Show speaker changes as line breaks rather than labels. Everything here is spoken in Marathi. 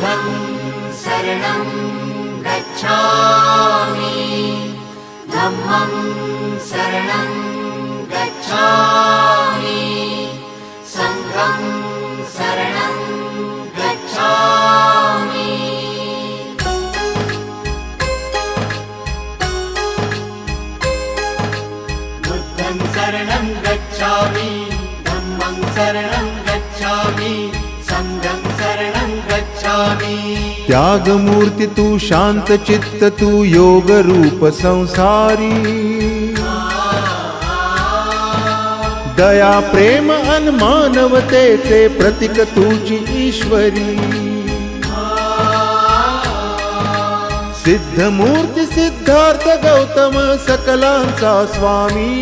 बुद्धं शरणं गच्छामि धम्मं शरणं गच्छामि संघं शरणं गच्छामि बुद्धं शरणं गच्छामि धम्मं शरणं गच्छामि संघं शरणं गच्छामि।
त्याग मूर्ति तू शांत चित्त तू योग रूप संसारी दया प्रेम अन मानवतेचे प्रतीक तुझी ईश्वरी सिद्ध मूर्ती सिद्धार्थ गौतम सकलांचा स्वामी